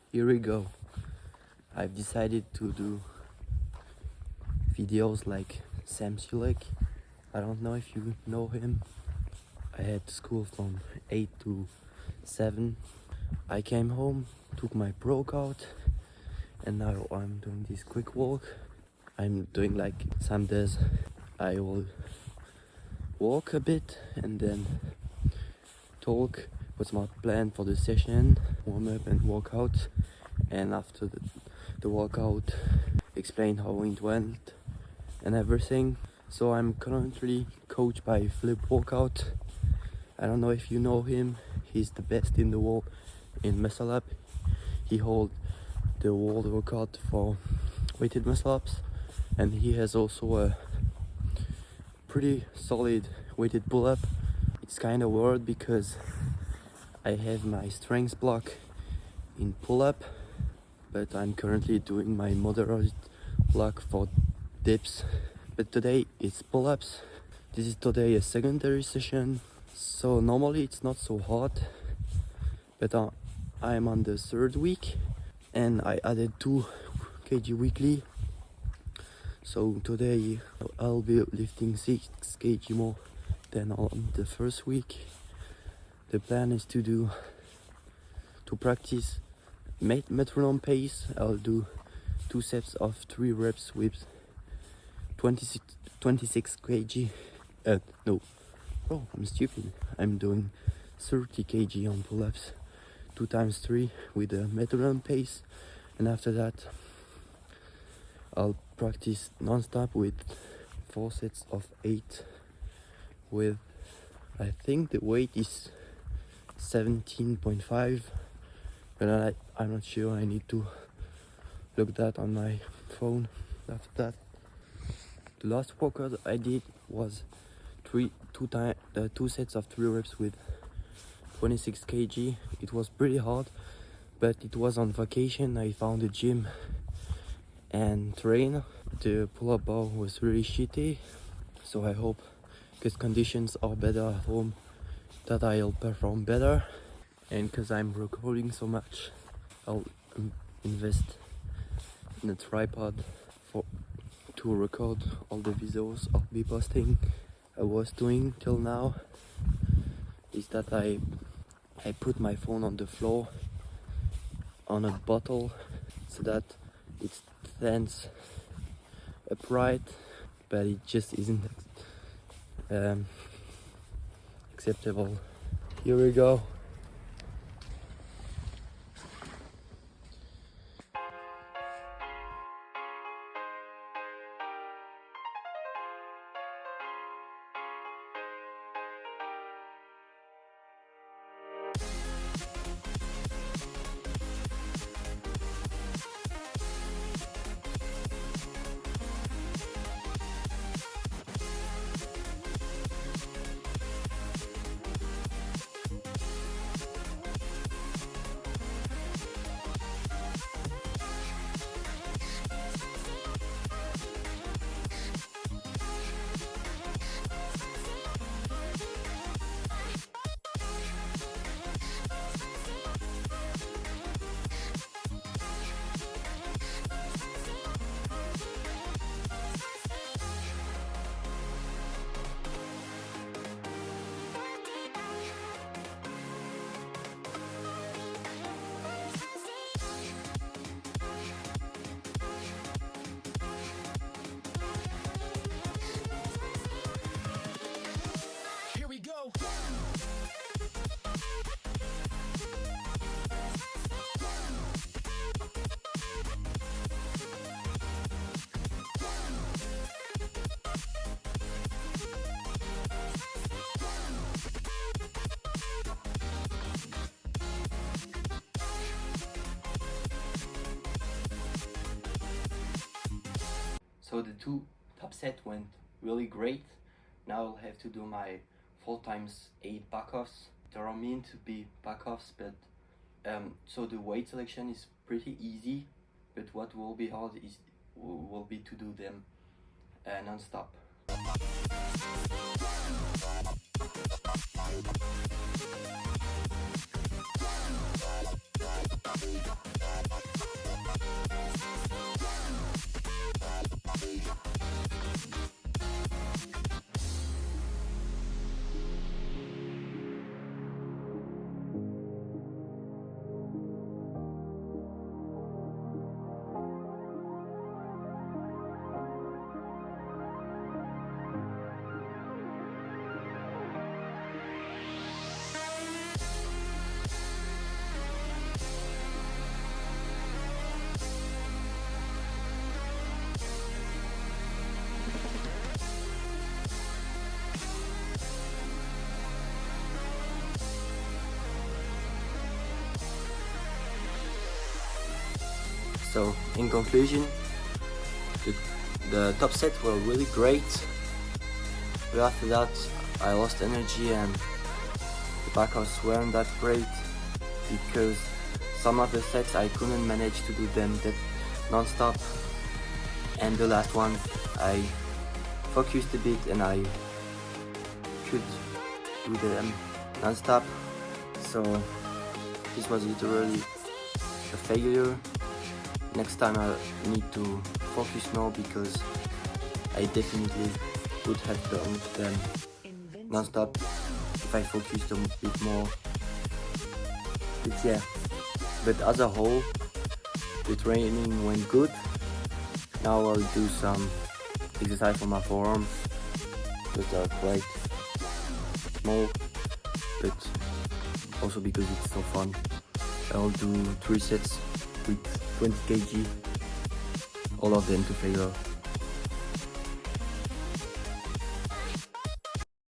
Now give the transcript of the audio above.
Here we go. I've decided to do videos like Sam Sulek. I don't know if you know him. I had school from 8 to 7. I came home, took my workout, and now I'm doing this quick walk. I'm doing like some days I will walk a bit and then talk what's my plan for the session, warm up and workout, and after the workout explain how it went and everything. So I'm currently coached by Flip Workout. I don't know if you know him. He's the best in the world in muscle up. He holds the world record for weighted muscle ups, and he has also a pretty solid weighted pull up. It's kind of weird because I have my strength block in pull up, but I'm currently doing my moderate block for dips. But today it's pull ups. This is today a secondary session, so normally it's not so hard, but I'm on the third week and I added 2 kg weekly. So today I'll be lifting 6 kg more than on the first week. The plan is to practice metronome pace. I'll do 2 sets of 3 reps with 26 kg. No, I'm stupid. I'm doing 30 kg on pull-ups, 2 times 3 with a metronome pace, and after that I'll practice non-stop with 4 sets of 8 with, I think the weight is 17.5, but I'm not sure. I need to look that on my phone after that. The last workout I did was 2 sets of 3 reps with 26 kg. It was pretty hard, but it was on vacation. I found a gym and train. The pull-up bar was really shitty, so I hope, because conditions are better at home, that I'll perform better. And because I'm recording so much, I'll invest in a tripod to record all the videos I'll be posting. I was doing till now is that I put my phone on the floor on a bottle so that it stands upright, but it just isn't acceptable. Here we go. So the 2 top set went really great. Now I'll have to do my 4 times 8 back-offs. There are meant to be back-offs, but so the weight selection is pretty easy, but what will be hard will be to do them non-stop. So in conclusion, the top sets were really great, but after that I lost energy and the backups weren't that great because some of the sets I couldn't manage to do them that non-stop, and the last one I focused a bit and I could do them non-stop. So this was literally a failure. Next time I need to focus more because I definitely would have done them non-stop if I focused a bit more. But yeah, but as a whole, the training went good. Now I'll do some exercise for my forearms, which are quite small, but also because it's so fun. I'll do 3 sets with 20 kg, all of them to failure.